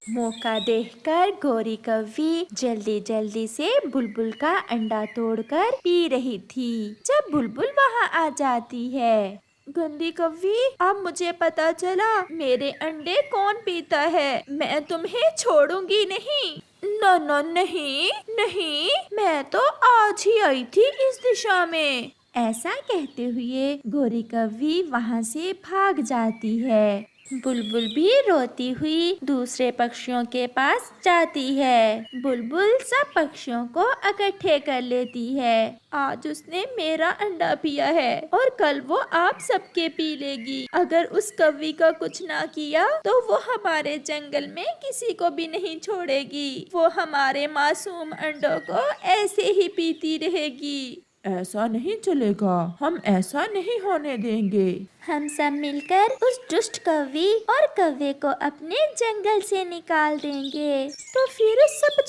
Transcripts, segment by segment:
मौका देखकर गौरी कव्वी जल्दी जल्दी से बुलबुल का अंडा तोड़कर पी रही थी जब बुलबुल वहां आ जाती है। गंदी कव्वी, अब मुझे पता चला मेरे अंडे कौन पीता है। मैं तुम्हें छोड़ूंगी नहीं। न न नहीं नहीं, मैं तो आज ही आई थी इस दिशा में। ऐसा कहते हुए गौरी कव्वी वहां से भाग जाती है। बुलबुल भी रोती हुई दूसरे पक्षियों के पास जाती है। बुलबुल सब पक्षियों को इकट्ठे कर लेती है। आज उसने मेरा अंडा पिया है और कल वो आप सबके पी लेगी। अगर उस कव्वी का कुछ ना किया तो वो हमारे जंगल में किसी को भी नहीं छोड़ेगी। वो हमारे मासूम अंडों को ऐसे ही पीती रहेगी। ऐसा नहीं चलेगा, हम ऐसा नहीं होने देंगे। हम सब मिलकर उस दुष्ट कव्वी और कव्वे को अपने जंगल से निकाल देंगे। तो फिर सब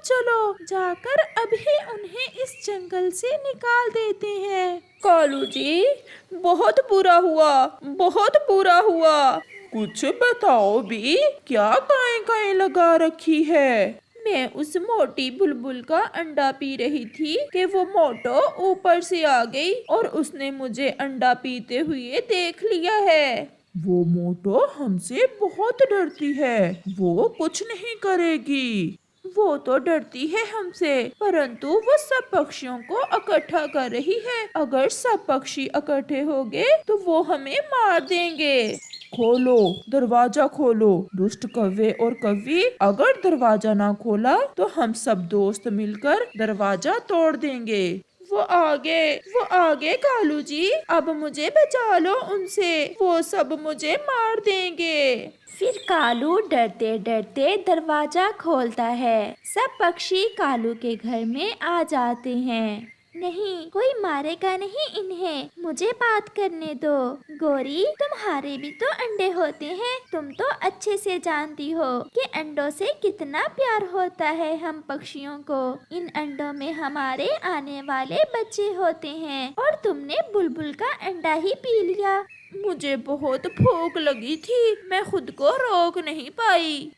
चलो जाकर अभी उन्हें इस जंगल से निकाल देते हैं। कालू जी, बहुत बुरा हुआ, बहुत बुरा हुआ। कुछ बताओ भी, क्या काएं काएं लगा रखी है? मैं उस मोटी बुलबुल का अंडा पी रही थी कि वो मोटो ऊपर से आ गई और उसने मुझे अंडा पीते हुए देख लिया है। वो मोटो हमसे बहुत डरती है, वो कुछ नहीं करेगी। वो तो डरती है हमसे, परंतु वो सब पक्षियों को इकट्ठा कर रही है। अगर सब पक्षी इकट्ठे हो गए तो वो हमें मार देंगे। खोलो, दरवाजा खोलो। दुष्ट कव्वे और कव्वी, अगर दरवाजा ना खोला तो हम सब दोस्त मिलकर दरवाजा तोड़ देंगे। वो आगे कालू जी, अब मुझे बचा लो उनसे, वो सब मुझे मार देंगे। फिर कालू डरते डरते दरवाजा खोलता है। सब पक्षी कालू के घर में आ जाते हैं। नहीं, कोई मारेगा नहीं इन्हें, मुझे बात करने दो। गौरी, तुम्हारे भी तो अंडे होते हैं। तुम तो अच्छे से जानती हो कि अंडों से कितना प्यार होता है हम पक्षियों को। इन अंडों में हमारे आने वाले बच्चे होते हैं और तुमने बुलबुल का अंडा ही पी लिया। मुझे बहुत भूख लगी थी, मैं खुद को रोक नहीं पाई।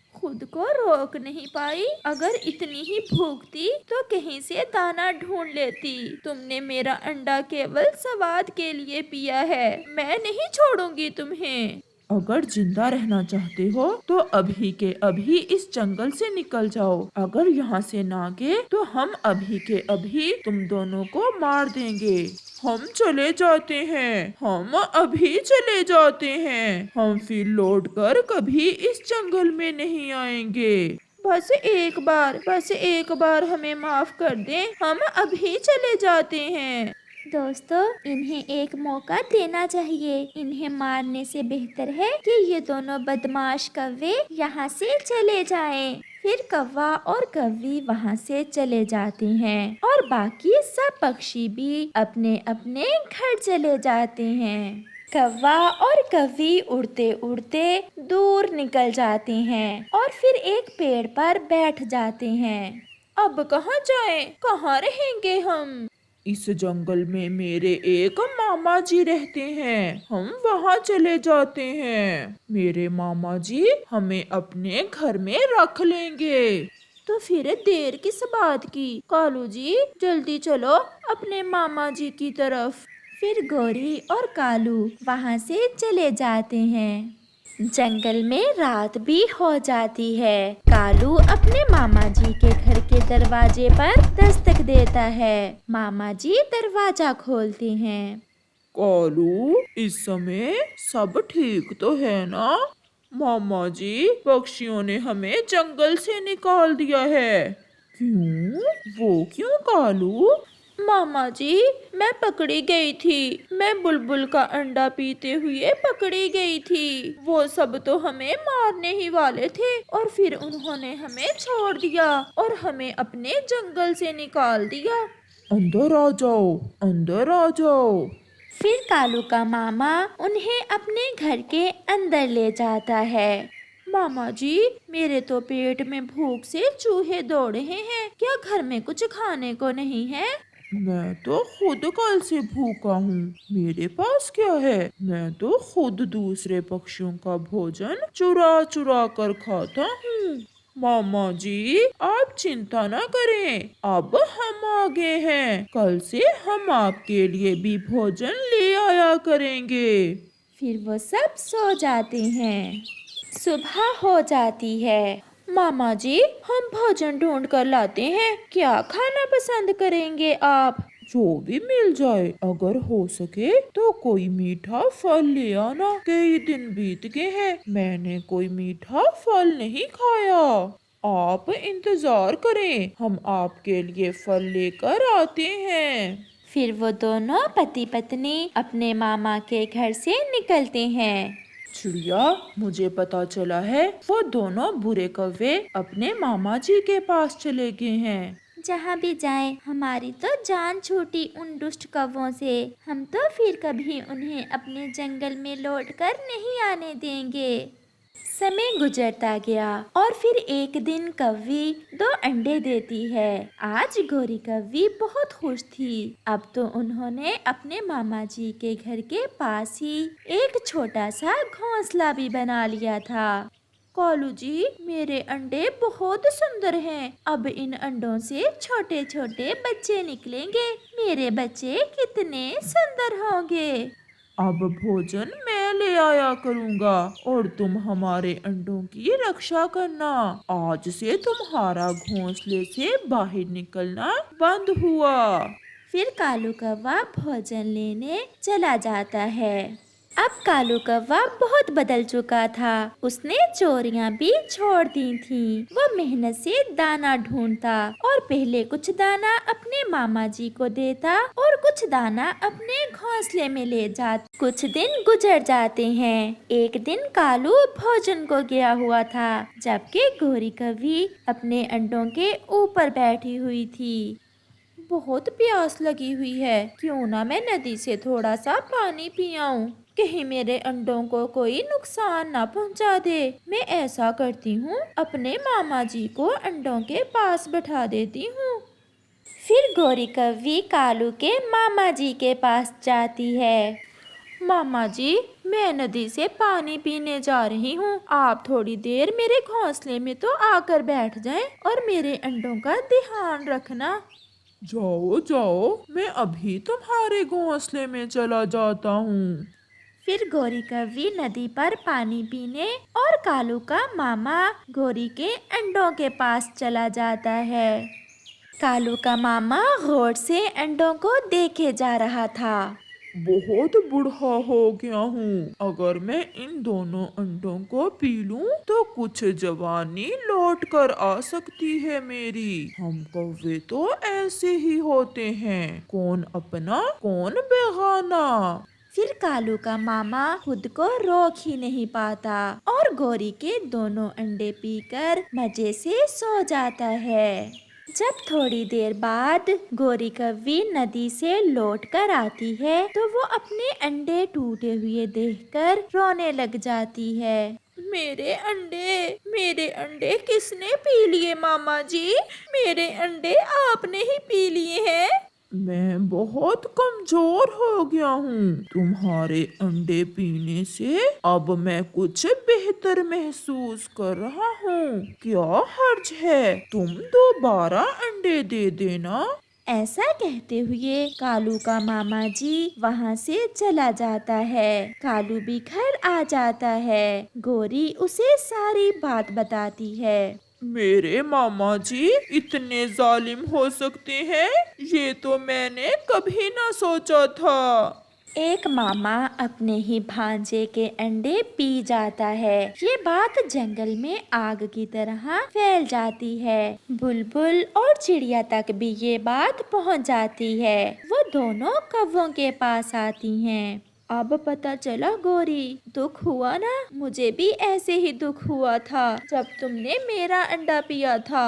अगर इतनी ही भूख थी तो कहीं से दाना ढूंढ लेती। तुमने मेरा अंडा केवल स्वाद के लिए पिया है। मैं नहीं छोड़ूंगी तुम्हें। अगर जिंदा रहना चाहते हो तो अभी के अभी इस जंगल से निकल जाओ। अगर यहाँ से ना गए तो हम अभी के अभी तुम दोनों को मार देंगे। हम चले जाते हैं, हम अभी चले जाते हैं। हम फिर लौटकर कभी इस जंगल में नहीं आएंगे। बस एक बार हमें माफ कर दें, हम अभी चले जाते हैं। दोस्तों, इन्हें एक मौका देना चाहिए। इन्हें मारने से बेहतर है कि ये दोनों बदमाश कव्वे यहाँ से चले जाएं। फिर कौवा और कव्वी वहाँ से चले जाते हैं और बाकी सब पक्षी भी अपने अपने घर चले जाते हैं। कौवा और कव्वी उड़ते उड़ते दूर निकल जाते हैं और फिर एक पेड़ पर बैठ जाते हैं। अब कहाँ जाएं? कहाँ रहेंगे हम? इस जंगल में मेरे एक मामा जी रहते हैं, हम वहाँ चले जाते हैं। मेरे मामा जी हमें अपने घर में रख लेंगे। तो फिर देर किस बात की? कालू जी, जल्दी चलो अपने मामा जी की तरफ। फिर गौरी और कालू वहाँ से चले जाते हैं। जंगल में रात भी हो जाती है। कालू अपने मामा जी के घर के दरवाजे पर दस्तक देता है। मामा जी दरवाजा खोलते हैं। कालू, इस समय सब ठीक तो है ना? मामा जी, पक्षियों ने हमें जंगल से निकाल दिया है। क्यों? वो क्यों कालू? मामा जी, मैं पकड़ी गई थी। मैं बुलबुल का अंडा पीते हुए पकड़ी गई थी। वो सब तो हमें मारने ही वाले थे और फिर उन्होंने हमें छोड़ दिया और हमें अपने जंगल से निकाल दिया। अंदर आ जाओ, अंदर आ जाओ। फिर कालू का मामा उन्हें अपने घर के अंदर ले जाता है। मामा जी, मेरे तो पेट में भूख से चूहे दौड़ रहे हैं। क्या घर में कुछ खाने को नहीं है? मैं तो खुद कल से भूखा हूँ, मेरे पास क्या है? मैं तो खुद दूसरे पक्षियों का भोजन चुरा चुरा कर खाता हूँ। मामा जी, आप चिंता न करें, अब हम आ गए हैं। कल से हम आपके लिए भी भोजन ले आया करेंगे। फिर वो सब सो जाते हैं। सुबह हो जाती है। मामा जी, हम भोजन ढूंढ कर लाते हैं, क्या खाना पसंद करेंगे आप? जो भी मिल जाए, अगर हो सके तो कोई मीठा फल ले आना। कई दिन बीत गए हैं, मैंने कोई मीठा फल नहीं खाया। आप इंतजार करें, हम आपके लिए फल लेकर आते हैं। फिर वो दोनों पति पत्नी अपने मामा के घर से निकलते हैं। चिड़िया, मुझे पता चला है वो दोनों बुरे कौवे अपने मामा जी के पास चले गए हैं। जहाँ भी जाएं, हमारी तो जान छूटी उन दुष्ट कौवों से। हम तो फिर कभी उन्हें अपने जंगल में लौटकर नहीं आने देंगे। समय गुजरता गया और फिर एक दिन कौवी 2 अंडे देती है। आज गोरी कौवी बहुत खुश थी। अब तो उन्होंने अपने मामा जी के घर के पास ही एक छोटा सा घोंसला भी बना लिया था। कालू जी, मेरे अंडे बहुत सुंदर हैं। अब इन अंडों से छोटे छोटे बच्चे निकलेंगे। मेरे बच्चे कितने सुंदर होंगे। अब भोजन मैं ले आया करूँगा और तुम हमारे अंडों की रक्षा करना। आज से तुम्हारा घोंसले से बाहर निकलना बंद हुआ। फिर कालू कौवा भोजन लेने चला जाता है। अब कालू कौवा बहुत बदल चुका था। उसने चोरियां भी छोड़ दी थीं। वो मेहनत से दाना ढूंढता और पहले कुछ दाना अपने मामा जी को देता और कुछ दाना अपने घोंसले में ले जाता। कुछ दिन गुजर जाते हैं। एक दिन कालू भोजन को गया हुआ था, जबकि गोरी कौवी अपने अंडों के ऊपर बैठी हुई थी। बहुत प्यास लगी हुई है, क्यों ना मैं नदी से थोड़ा सा पानी पी आऊं। कहीं मेरे अंडों को कोई नुकसान ना पहुंचा दे। मैं ऐसा करती हूँ, अपने मामा जी को अंडों के पास बैठा देती हूँ। फिर गोरी कौवी कालू के मामा जी के पास जाती है। मामा जी, मैं नदी से पानी पीने जा रही हूँ। आप थोड़ी देर मेरे घोंसले में तो आकर बैठ जाएं और मेरे अंडों का ध्यान रखना। जाओ जाओ, मैं अभी तुम्हारे घोंसले में चला जाता हूँ। फिर गोरी कौवी नदी पर पानी पीने और कालू का मामा गोरी के अंडों के पास चला जाता है। कालू का मामा गौर से अंडों को देखे जा रहा था। बहुत बूढ़ा हो गया हूँ, अगर मैं इन दोनों अंडों को पी लूं तो कुछ जवानी लौट कर आ सकती है मेरी। हम कौवे तो ऐसे ही होते हैं, कौन अपना कौन बेगाना। फिर कालू का मामा खुद को रोक ही नहीं पाता और गोरी के दोनों अंडे पीकर मजे से सो जाता है। जब थोड़ी देर बाद गोरी कौवी नदी से लौट कर आती है तो वो अपने अंडे टूटे हुए देखकर रोने लग जाती है। मेरे अंडे किसने पी लिए मामा जी? मेरे अंडे आपने ही पी लिए हैं। मैं बहुत कमजोर हो गया हूँ, तुम्हारे अंडे पीने से अब मैं कुछ बेहतर महसूस कर रहा हूँ। क्या हर्ज है, तुम दोबारा अंडे दे देना। ऐसा कहते हुए कालू का मामा जी वहाँ से चला जाता है। कालू भी घर आ जाता है। गोरी उसे सारी बात बताती है। मेरे मामा जी इतने जालिम हो सकते हैं, ये तो मैंने कभी ना सोचा था। एक मामा अपने ही भांजे के अंडे पी जाता है। ये बात जंगल में आग की तरह फैल जाती है। बुलबुल और चिड़िया तक भी ये बात पहुंच जाती है। वो दोनों कौवों के पास आती हैं। अब पता चला गोरी, दुख हुआ ना? मुझे भी ऐसे ही दुख हुआ था जब तुमने मेरा अंडा पिया था।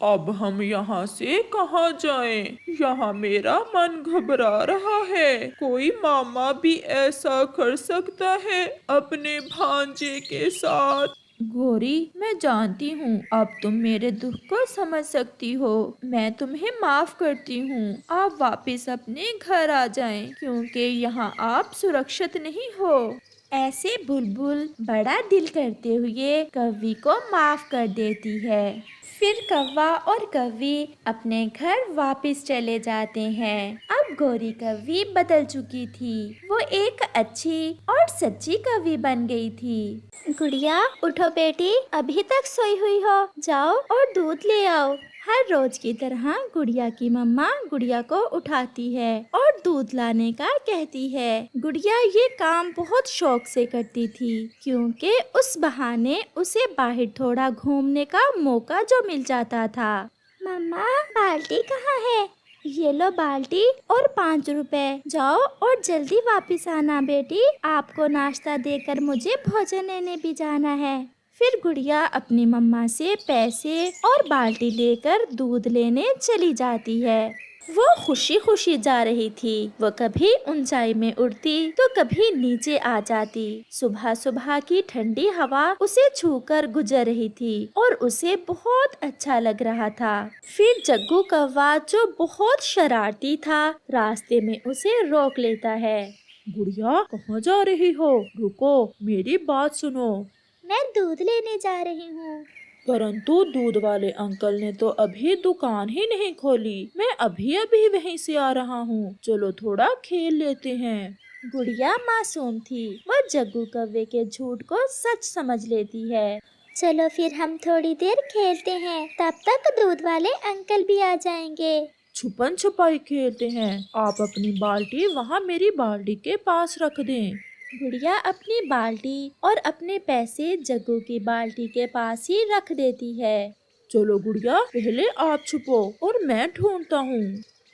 अब हम यहाँ से कहाँ जाएं? यहाँ मेरा मन घबरा रहा है। कोई मामा भी ऐसा कर सकता है अपने भांजे के साथ? गौरी, मैं जानती हूँ अब तुम मेरे दुख को समझ सकती हो। मैं तुम्हें माफ करती हूँ। आप वापस अपने घर आ जाएं, क्योंकि यहाँ आप सुरक्षित नहीं हो। ऐसे बुलबुल बड़ा दिल करते हुए कौवी को माफ कर देती है। फिर कौवा और कौवी अपने घर वापस चले जाते हैं। अब गौरी कौवी बदल चुकी थी। वो एक अच्छी और सच्ची कौवी बन गई थी। गुड़िया, उठो बेटी, अभी तक सोई हुई हो, जाओ और दूध ले आओ। हर रोज की तरह गुड़िया की मम्मा गुड़िया को उठाती है और दूध लाने का कहती है। गुड़िया ये काम बहुत शौक से करती थी, क्योंकि उस बहाने उसे बाहर थोड़ा घूमने का मौका जो मिल जाता था। मम्मा, बाल्टी कहाँ है? ये लो बाल्टी और 5 रुपए। जाओ और जल्दी वापस आना बेटी, आपको नाश्ता देकर मुझे भोजन लेने भी जाना है। फिर गुड़िया अपनी मम्मा से पैसे और बाल्टी लेकर दूध लेने चली जाती है। वो खुशी खुशी जा रही थी। वो कभी ऊंचाई में उड़ती तो कभी नीचे आ जाती। सुबह सुबह की ठंडी हवा उसे छूकर गुजर रही थी और उसे बहुत अच्छा लग रहा था। फिर जग्गू कौवा, जो बहुत शरारती था, रास्ते में उसे रोक लेता है। गुड़िया, कहाँ जा रही हो? रुको, मेरी बात सुनो। मैं दूध लेने जा रही हूँ। परंतु दूध वाले अंकल ने तो अभी दुकान ही नहीं खोली। मैं अभी अभी वहीं से आ रहा हूँ। चलो थोड़ा खेल लेते हैं। गुड़िया मासूम थी। वो जग्गू कौवे के झूठ को सच समझ लेती है। चलो फिर हम थोड़ी देर खेलते हैं, तब तक दूध वाले अंकल भी आ जाएंगे। छुपन छुपाई खेलते हैं। आप अपनी बाल्टी वहाँ मेरी बाल्टी के पास रख दें। गुड़िया अपनी बाल्टी और अपने पैसे जग्गू की बाल्टी के पास ही रख देती है। चलो गुड़िया, पहले आप छुपो और मैं ढूंढता हूँ।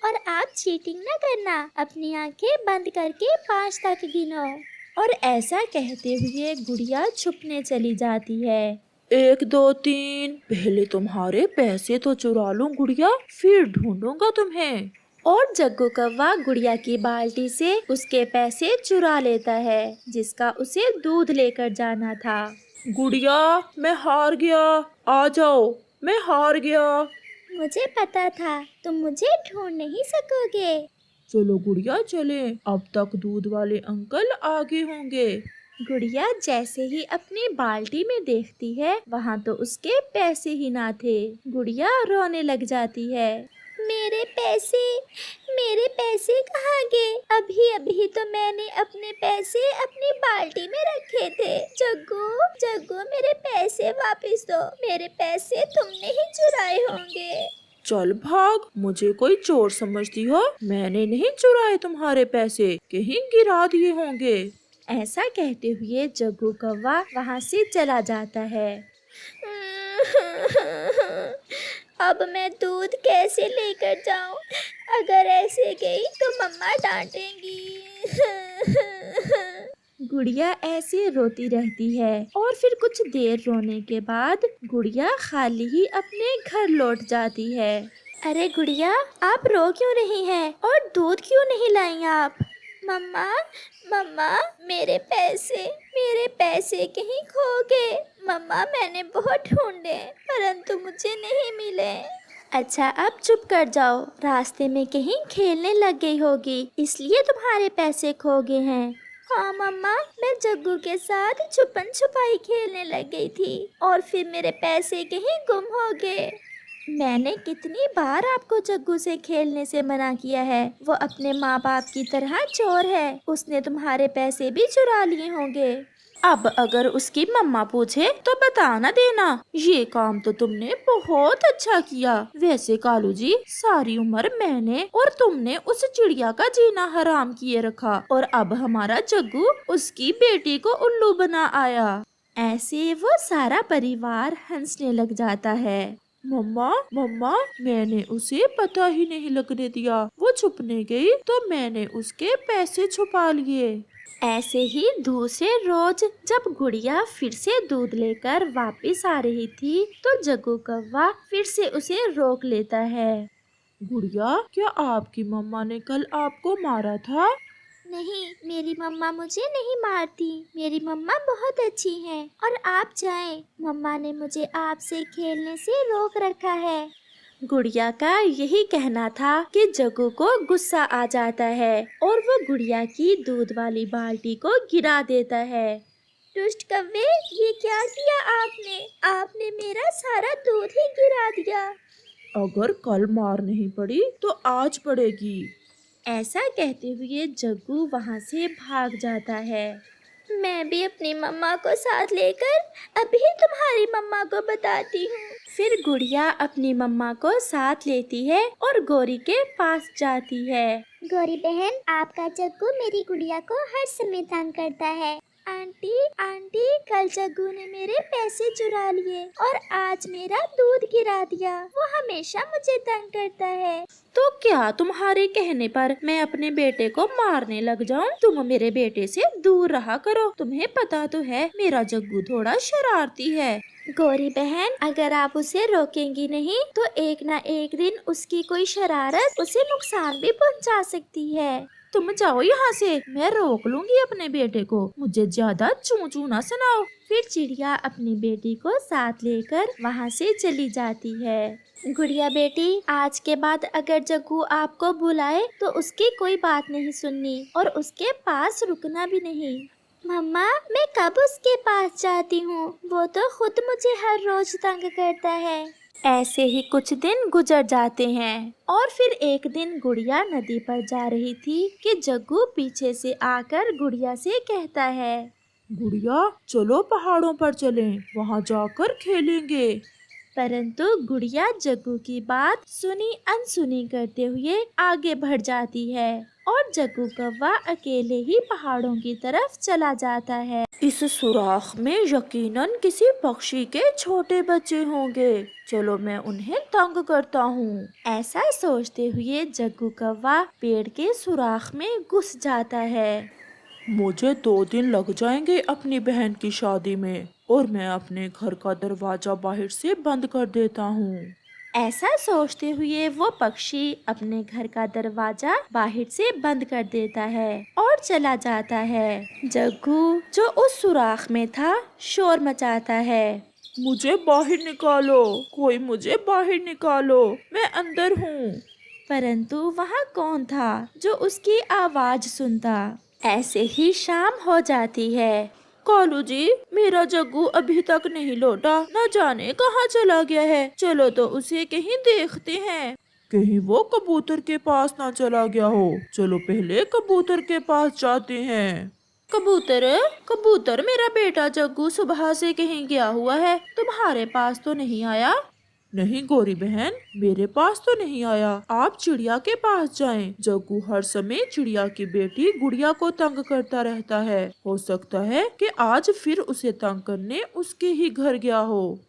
और आप चीटिंग न करना, अपनी आंखें बंद करके 5 तक गिनो। और ऐसा कहते हुए गुड़िया छुपने चली जाती है। 1 2 3। पहले तुम्हारे पैसे तो चुरा लूं गुड़िया, फिर ढूंढूंगा तुम्हें। और जग्गू कौवा गुड़िया की बाल्टी से उसके पैसे चुरा लेता है, जिसका उसे दूध लेकर जाना था। गुड़िया, मैं हार गया, आ जाओ, मैं हार गया। मुझे पता था तुम मुझे ढूंढ नहीं सकोगे। चलो गुड़िया चले, अब तक दूध वाले अंकल आगे होंगे। गुड़िया जैसे ही अपनी बाल्टी में देखती है, वहाँ तो उसके पैसे ही ना थे। गुड़िया रोने लग जाती है। मेरे पैसे कहाँ गए? अभी अभी तो मैंने अपने पैसे अपनी बाल्टी में रखे थे। जग्गू, मेरे पैसे वापस दो। मेरे पैसे तुमने ही चुराए होंगे। चल भाग, मुझे कोई चोर समझती हो? मैंने नहीं चुराए तुम्हारे पैसे, कहीं गिरा दिए होंगे। ऐसा कहते हुए जग्गू कौवा वहाँ से चला जाता है। अब मैं दूध कैसे लेकर जाऊं? अगर ऐसे गई तो मम्मा डांटेंगी। गुड़िया ऐसे रोती रहती है और फिर कुछ देर रोने के बाद गुड़िया खाली ही अपने घर लौट जाती है। अरे गुड़िया, आप रो क्यों रही हैं? और दूध क्यों नहीं लाई आप? मम्मा, मेरे पैसे कहीं खो गए। मम्मा, मैंने बहुत ढूंढे परंतु मुझे नहीं मिले। अच्छा, अब चुप कर जाओ। रास्ते में कहीं खेलने लग गई होगी, इसलिए तुम्हारे पैसे खो गए हैं। हाँ मम्मा, मैं जग्गू के साथ छुपन छुपाई खेलने लग गई थी और फिर मेरे पैसे कहीं गुम हो गए। मैंने कितनी बार आपको जग्गू से खेलने से मना किया है। वो अपने माँ बाप की तरह चोर है। उसने तुम्हारे पैसे भी चुरा लिए होंगे। अब अगर उसकी मम्मा पूछे तो बता ना देना। ये काम तो तुमने बहुत अच्छा किया। वैसे कालू जी, सारी उम्र मैंने और तुमने उस चिड़िया का जीना हराम किए रखा और अब हमारा जग्गू उसकी बेटी को उल्लू बना आया। ऐसे वो सारा परिवार हंसने लग जाता है। मम्मा, मैंने उसे पता ही नहीं लगने दिया। वो छुपने गई तो मैंने उसके पैसे छुपा लिए। ऐसे ही दूसरे रोज जब गुड़िया फिर से दूध लेकर वापस आ रही थी तो जग्गू कौवा फिर से उसे रोक लेता है। गुड़िया, क्या आपकी मम्मा ने कल आपको मारा था? नहीं, मेरी मम्मा मुझे नहीं मारती। मेरी मम्मा बहुत अच्छी हैं। और आप जाएं, मम्मा ने मुझे आपसे खेलने से रोक रखा है। गुड़िया का यही कहना था कि जग्गू को गुस्सा आ जाता है और वो गुड़िया की दूध वाली बाल्टी को गिरा देता है। दुष्ट कव्वे, ये क्या किया आपने? आपने मेरा सारा दूध ही गिरा दिया। अगर कल मार नहीं पड़ी तो आज पड़ेगी। ऐसा कहते हुए जग्गू वहाँ से भाग जाता है। मैं भी अपनी मम्मा को साथ लेकर अभी तुम्हारी मम्मा को बताती हूँ। फिर गुड़िया अपनी मम्मा को साथ लेती है और गौरी के पास जाती है। गौरी बहन, आपका जग्गू मेरी गुड़िया को हर समय तंग करता है। आंटी, आंटी, कल जग्गू ने मेरे पैसे चुरा लिए और आज मेरा दूध गिरा दिया। वो हमेशा मुझे तंग करता है। तो क्या तुम्हारे कहने पर मैं अपने बेटे को मारने लग जाऊं? तुम मेरे बेटे से दूर रहा करो। तुम्हें पता तो है मेरा जग्गू थोड़ा शरारती है। गौरी बहन, अगर आप उसे रोकेंगी नहीं तो एक ना एक दिन उसकी कोई शरारत उसे नुकसान भी पहुंचा सकती है। तुम जाओ यहाँ से, मैं रोक लूंगी अपने बेटे को। मुझे ज्यादा चू चू ना सुनाओ। फिर चिड़िया अपनी बेटी को साथ लेकर वहाँ से चली जाती है। गुड़िया बेटी, आज के बाद अगर जग्गू आपको बुलाए तो उसकी कोई बात नहीं सुननी और उसके पास रुकना भी नहीं। मम्मा, मैं कब उसके पास जाती हूँ? वो तो खुद मुझे हर रोज तंग करता है। ऐसे ही कुछ दिन गुजर जाते हैं और फिर एक दिन गुड़िया नदी पर जा रही थी कि जग्गू पीछे से आकर गुड़िया से कहता है, गुड़िया, चलो पहाड़ों पर चलें, वहाँ जाकर खेलेंगे। परंतु गुड़िया जग्गू की बात सुनी अनसुनी करते हुए आगे बढ़ जाती है और जग्गू कौवा अकेले ही पहाड़ों की तरफ चला जाता है। इस सुराख में यकीनन किसी पक्षी के छोटे बच्चे होंगे। चलो मैं उन्हें तंग करता हूँ। ऐसा सोचते हुए जग्गू कौवा पेड़ के सुराख में घुस जाता है। मुझे 2 दिन लग जाएंगे अपनी बहन की शादी में और मैं अपने घर का दरवाजा बाहर से बंद कर देता हूँ। ऐसा सोचते हुए वो पक्षी अपने घर का दरवाजा बाहर से बंद कर देता है और चला जाता है। जग्गू जो उस सुराख में था शोर मचाता है, मुझे बाहर निकालो, कोई मुझे बाहर निकालो, मैं अंदर हूँ। परंतु वहाँ कौन था जो उसकी आवाज सुनता। ऐसे ही शाम हो जाती है। कालू जी, मेरा जग्गू अभी तक नहीं लौटा, न जाने कहाँ चला गया है। चलो तो उसे कहीं देखते हैं। कहीं वो कबूतर के पास ना चला गया हो। चलो पहले कबूतर के पास जाते हैं। कबूतर, कबूतर, मेरा बेटा जग्गू सुबह से कहीं गया हुआ है, तुम्हारे पास तो नहीं आया। नहीं गौरी बहन, मेरे पास तो नहीं आया। आप चिड़िया के पास जाएं। जग्गू हर समय चिड़िया की बेटी गुड़िया को तंग करता रहता है। हो सकता है कि आज फिर उसे तंग करने उसके ही घर गया हो।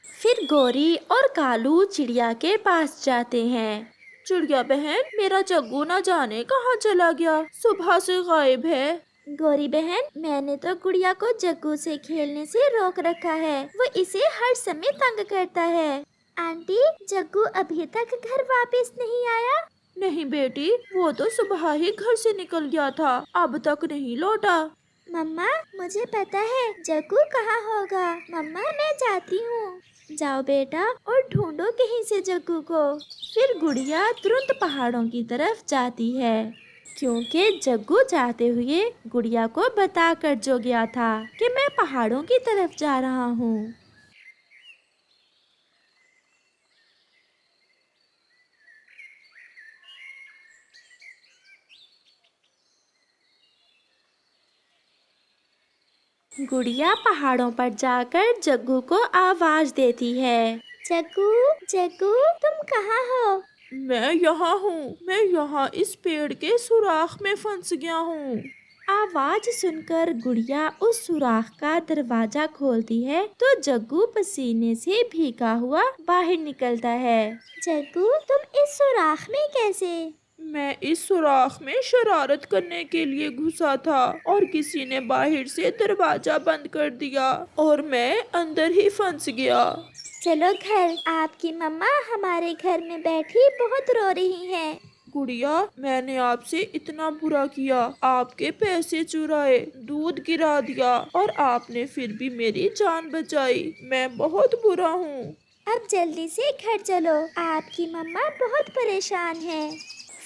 फिर गौरी और कालू चिड़िया के पास जाते हैं। चिड़िया बहन, मेरा जग्गू न जाने कहाँ चला गया, सुबह से गायब है। गौरी बहन, मैंने तो गुड़िया को जग्गू से खेलने से रोक रखा है। वो इसे हर समय तंग करता है। आंटी, जग्गू अभी तक घर वापस नहीं आया? नहीं बेटी, वो तो सुबह ही घर से निकल गया था, अब तक नहीं लौटा। मम्मा, मुझे पता है जग्गू कहाँ होगा। मम्मा, मैं जाती हूँ। जाओ बेटा और ढूंढो कहीं से जग्गू को। फिर गुड़िया तुरंत पहाड़ों की तरफ जाती है, क्योंकि जग्गू जाते हुए गुड़िया को बता कर जो गया था कि मैं पहाड़ों की तरफ जा रहा हूँ। गुड़िया पहाड़ों पर जाकर जग्गू को आवाज देती है, जग्गू, जग्गू, तुम कहाँ हो? मैं यहाँ हूँ, मैं यहाँ इस पेड़ के सुराख में फंस गया हूँ। आवाज सुनकर गुड़िया उस सुराख का दरवाजा खोलती है तो जग्गू पसीने से भीगा हुआ बाहर निकलता है। जग्गू, तुम इस सुराख में कैसे? मैं इस सुराख में शरारत करने के लिए घुसा था और किसी ने बाहर से दरवाजा बंद कर दिया और मैं अंदर ही फंस गया। चलो घर, आपकी मम्मा हमारे घर में बैठी बहुत रो रही हैं। गुड़िया, मैंने आपसे इतना बुरा किया, आपके पैसे चुराए, दूध गिरा दिया और आपने फिर भी मेरी जान बचाई। मैं बहुत बुरा हूँ। अब जल्दी से घर चलो, आपकी मम्मा बहुत परेशान है।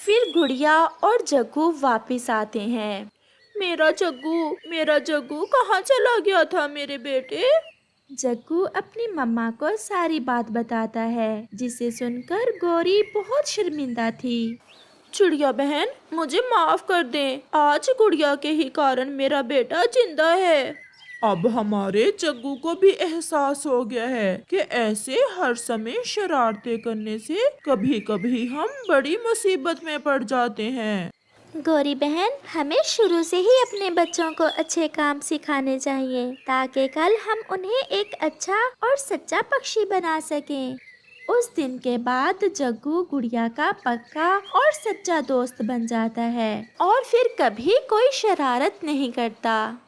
फिर गुड़िया और जग्गू वापस आते हैं। मेरा जग्गू कहाँ चला गया था मेरे बेटे? जग्गू अपनी मम्मा को सारी बात बताता है, जिसे सुनकर गौरी बहुत शर्मिंदा थी। चिड़िया बहन, मुझे माफ कर दें, आज गुड़िया के ही कारण मेरा बेटा जिंदा है। अब हमारे जग्गू को भी एहसास हो गया है कि ऐसे हर समय शरारतें करने से कभी कभी हम बड़ी मुसीबत में पड़ जाते हैं। गौरी बहन, हमें शुरू से ही अपने बच्चों को अच्छे काम सिखाने चाहिए, ताकि कल हम उन्हें एक अच्छा और सच्चा पक्षी बना सकें। उस दिन के बाद जग्गू गुड़िया का पक्का और सच्चा दोस्त बन जाता है और फिर कभी कोई शरारत नहीं करता।